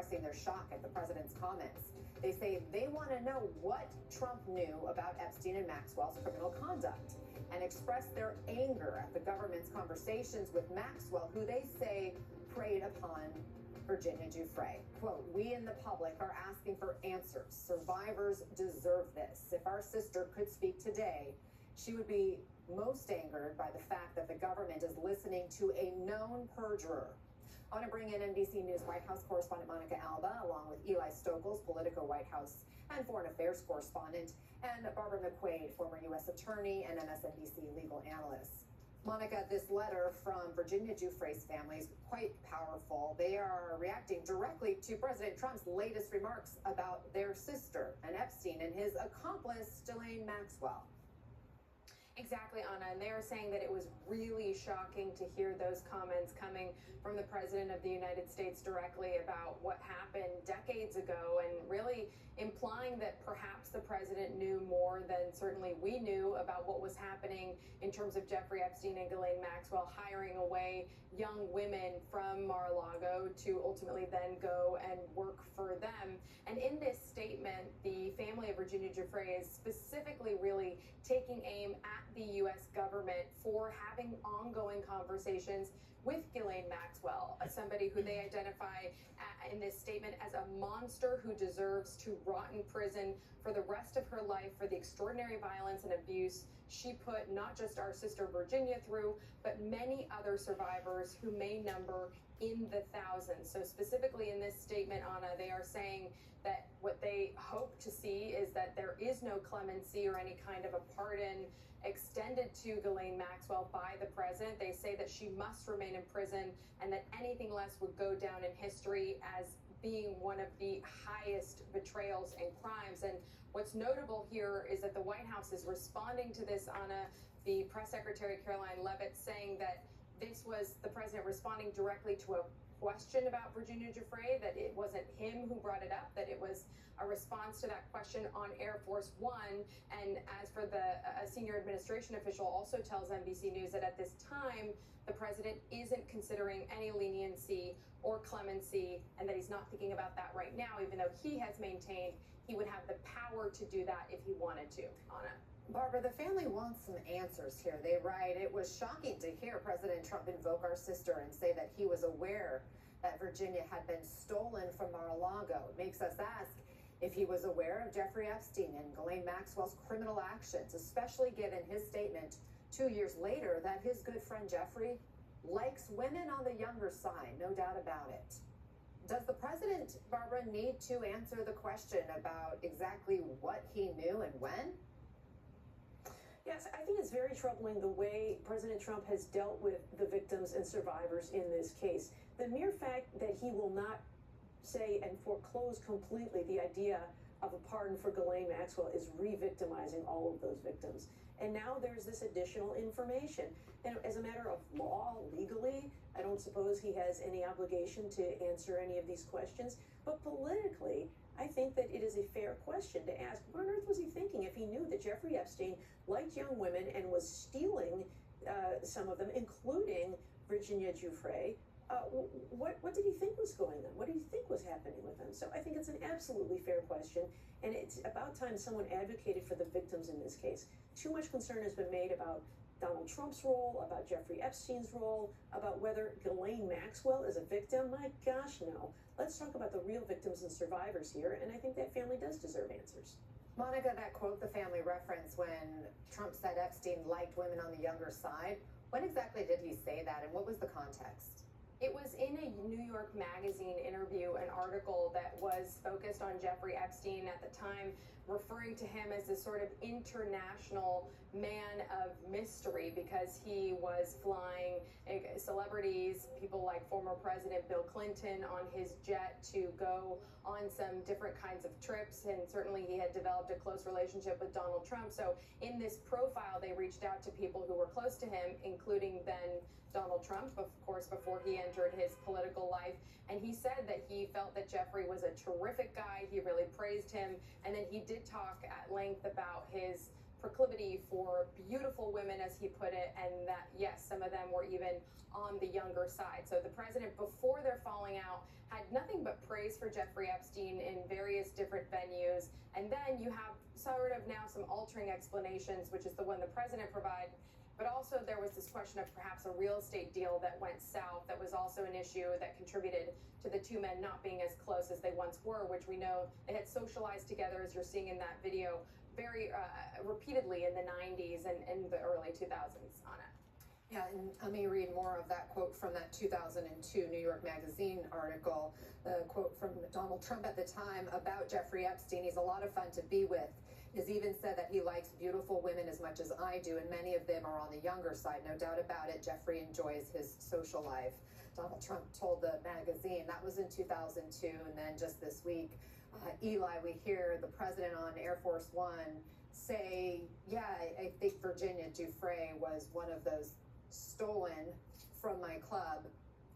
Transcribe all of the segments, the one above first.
expressing their shock at the president's comments. They say they want to know what Trump knew about Epstein and Maxwell's criminal conduct, and express their anger at the government's conversations with Maxwell, who they say preyed upon Virginia Giuffre. Quote, "We in the public are asking for answers. Survivors deserve this. If our sister could speak today, she would be most angered by the fact that the government is listening to a known perjurer." I want to bring in NBC News White House correspondent Monica Alba, along with Eli Stokols, Politico White House and Foreign Affairs correspondent, and Barbara McQuaid, former U.S. attorney and MSNBC legal analyst. Monica, this letter from Virginia Giuffre's family is quite powerful. They are reacting directly to President Trump's latest remarks about their sister and Epstein and his accomplice, Ghislaine Maxwell. Exactly, Anna, and they are saying that it was really shocking to hear those comments coming from the President of the United States directly about what happened decades ago, and really implying that perhaps the president knew more than certainly we knew about what was happening in terms of Jeffrey Epstein and Ghislaine Maxwell hiring away young women from Mar-a-Lago to ultimately then go and work for them. And in this statement, the family of Virginia Giuffre is specifically really taking aim at the U.S. government for having ongoing conversations with Ghislaine Maxwell, somebody who they identify in this statement as a monster who deserves to rot in prison for the rest of her life for the extraordinary violence and abuse she put not just our sister Virginia through, but many other survivors who may number in the thousands. So specifically in this statement, Anna, they are saying that what they hope to see is that there is no clemency or any kind of a pardon extended to Ghislaine Maxwell by the president. They say that she must remain in prison and that anything less would go down in history as being one of the highest betrayals and crimes. And what's notable here is that the White House is responding to this, Anna. The press secretary, Caroline Leavitt, saying that this was the president responding directly to a question about Virginia Giuffre, that it wasn't him who brought it up, that it was a response to that question on Air Force One. And as for a senior administration official also tells NBC News that at this time, the president isn't considering any leniency or clemency, and that he's not thinking about that right now, even though he has maintained he would have the power to do that if he wanted to. Anna. Barbara, the family wants some answers here. They write, "It was shocking to hear President Trump invoke our sister and say that he was aware that Virginia had been stolen from Mar-a-Lago. It makes us ask if he was aware of Jeffrey Epstein and Ghislaine Maxwell's criminal actions, especially given his statement 2 years later that his good friend Jeffrey likes women on the younger side, no doubt about it." Does the president, Barbara, need to answer the question about exactly what he knew and when? Yes, I think it's very troubling the way President Trump has dealt with the victims and survivors in this case. The mere fact that he will not say and foreclose completely the idea of a pardon for Ghislaine Maxwell is re-victimizing all of those victims. And now there's this additional information. And as a matter of law, legally, I don't suppose he has any obligation to answer any of these questions. But politically, I think that it is a fair question to ask, what on earth was he thinking if he knew that Jeffrey Epstein liked young women and was stealing some of them, including Virginia Giuffre? What did he think was going on? What did he think was happening with them? So I think it's an absolutely fair question, and it's about time someone advocated for the victims in this case. Too much concern has been made about Donald Trump's role, about Jeffrey Epstein's role, about whether Ghislaine Maxwell is a victim. My gosh, no. Let's talk about the real victims and survivors here, and I think that family does deserve answers. Monica, that quote the family referenced when Trump said Epstein liked women on the younger side, when exactly did he say that, and what was the context? It was in a New York Magazine interview, an article that was focused on Jeffrey Epstein at the time, referring to him as this sort of international man of mystery because he was flying celebrities, people like former President Bill Clinton, on his jet to go on some different kinds of trips, and certainly he had developed a close relationship with Donald Trump. So in this profile, they reached out to people who were close to him, including then Donald Trump, of course, before he entered his political life. And he said that he felt that Jeffrey was a terrific guy. He really praised him. And then he did talk at length about his proclivity for beautiful women, as he put it, and that, yes, some of them were even on the younger side. So the president, before their falling out, had nothing but praise for Jeffrey Epstein in various different venues. And then you have sort of now some altering explanations, which is the one the president provided. But also there was this question of perhaps a real estate deal that went south that was also an issue that contributed to the two men not being as close as they once were, which we know they had socialized together, as you're seeing in that video, very repeatedly in the 90s and in the early 2000s on it. Yeah, and let me read more of that quote from that 2002 New York Magazine article. The quote from Donald Trump at the time about Jeffrey Epstein: "He's a lot of fun to be with. He's even said that he likes beautiful women as much as I do, and many of them are on the younger side. No doubt about it, Jeffrey enjoys his social life." Donald Trump told the magazine. That was in 2002, and then just this week, Eli, we hear the president on Air Force One say, yeah, I think Virginia Giuffre was one of those stolen from my club.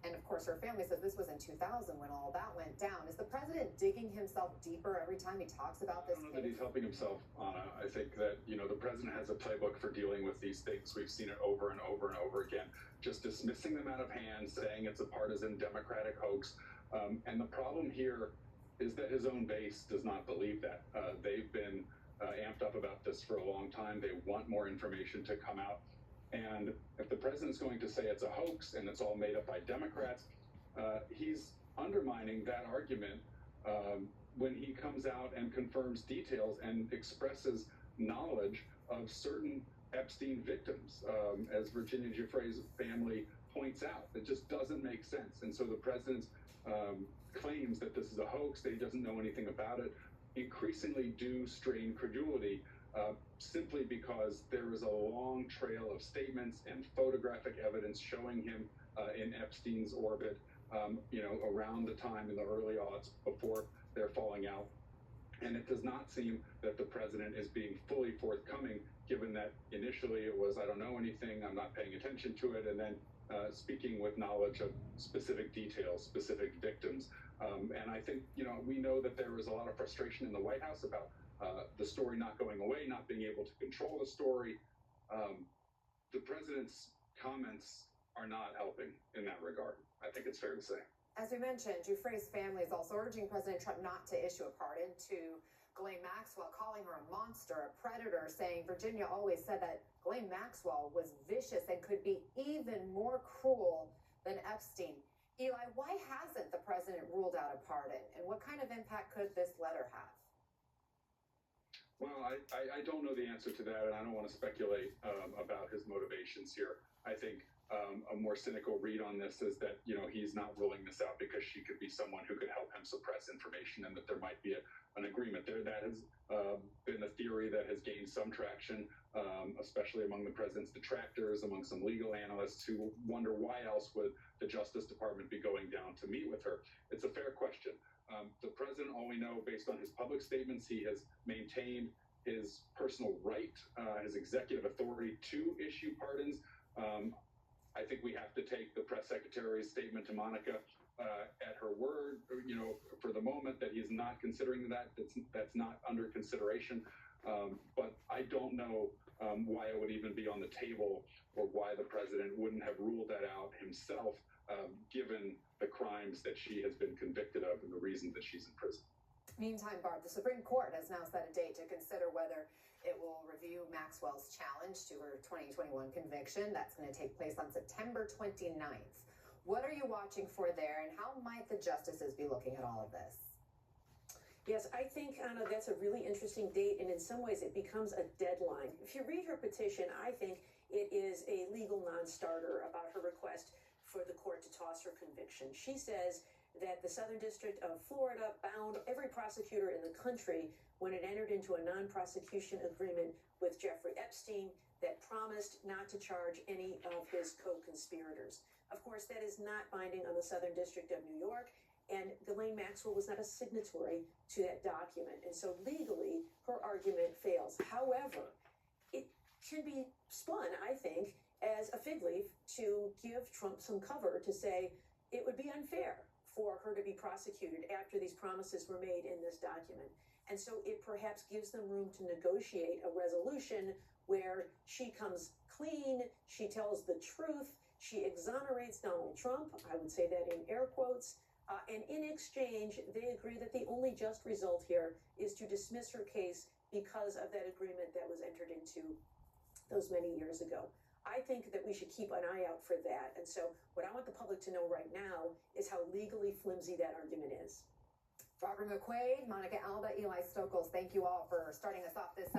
And of course, her family says this was in 2000 when all that went down. Is the president digging himself deeper every time he talks about this? I don't know that he's helping himself, Anna. I think that, the president has a playbook for dealing with these things. We've seen it over and over and over again, just dismissing them out of hand, saying it's a partisan Democratic hoax. And the problem here is that his own base does not believe that. They've been amped up about this for a long time. They want more information to come out. And if the president's going to say it's a hoax and it's all made up by Democrats, he's undermining that argument when he comes out and confirms details and expresses knowledge of certain Epstein victims, as Virginia Giuffre's family points out. It just doesn't make sense. And so the president's claims that this is a hoax, that he doesn't know anything about it, increasingly do strain credulity, simply because there is a long trail of statements and photographic evidence showing him in Epstein's orbit, around the time in the early aughts before they're falling out. And it does not seem that the president is being fully forthcoming, given that initially it was, I don't know anything, I'm not paying attention to it, and then speaking with knowledge of specific details, specific victims. And I think, we know that there was a lot of frustration in the White House about the story not going away, not being able to control the story. The president's comments are not helping in that regard. I think it's fair to say. As we mentioned, Giuffre's family is also urging President Trump not to issue a pardon to Ghislaine Maxwell, calling her a monster, a predator, saying Virginia always said that Ghislaine Maxwell was vicious and could be even more cruel than Epstein. Eli, why hasn't the president ruled out a pardon, and what kind of impact could this letter have? Well, I don't know the answer to that, and I don't want to speculate about his motivations here. I think a more cynical read on this is that, he's not ruling this out because she could be someone who could help him suppress information, and that there might be an agreement there. That has been a theory that has gained some traction, especially among the president's detractors, among some legal analysts who wonder why else would the Justice Department be going down to meet with her. It's a fair question. The president, all we know based on his public statements, he has maintained his personal right, his executive authority to issue pardons. I think we have to take the press secretary's statement to Monica at her word, for the moment, that he's not considering that. That's not under consideration. But I don't know why it would even be on the table, or why the president wouldn't have ruled that out himself, given the crimes that she has been convicted of and the reason that she's in prison. Meantime, Barb, the Supreme Court has now set a date to consider whether it will review Maxwell's challenge to her 2021 conviction. That's going to take place on September 29th. What are you watching for there, and how might the justices be looking at all of this? Yes, I think, Anna, that's a really interesting date, and in some ways it becomes a deadline. If you read her petition, I think it is a legal non-starter about her request for the court to toss her conviction. She says that the Southern District of Florida bound every prosecutor in the country when it entered into a non-prosecution agreement with Jeffrey Epstein that promised not to charge any of his co-conspirators. Of course, that is not binding on the Southern District of New York, and Ghislaine Maxwell was not a signatory to that document. And so legally, her argument fails. However, it can be spun, I think, as a fig leaf to give Trump some cover to say it would be unfair for her to be prosecuted after these promises were made in this document. And so it perhaps gives them room to negotiate a resolution where she comes clean, she tells the truth, she exonerates Donald Trump, I would say that in air quotes, and in exchange, they agree that the only just result here is to dismiss her case because of that agreement that was entered into those many years ago. I think that we should keep an eye out for that. And so what I want the public to know right now is how legally flimsy that argument is. Robert McQuaid, Monica Alba, Eli Stokels, thank you all for starting us off this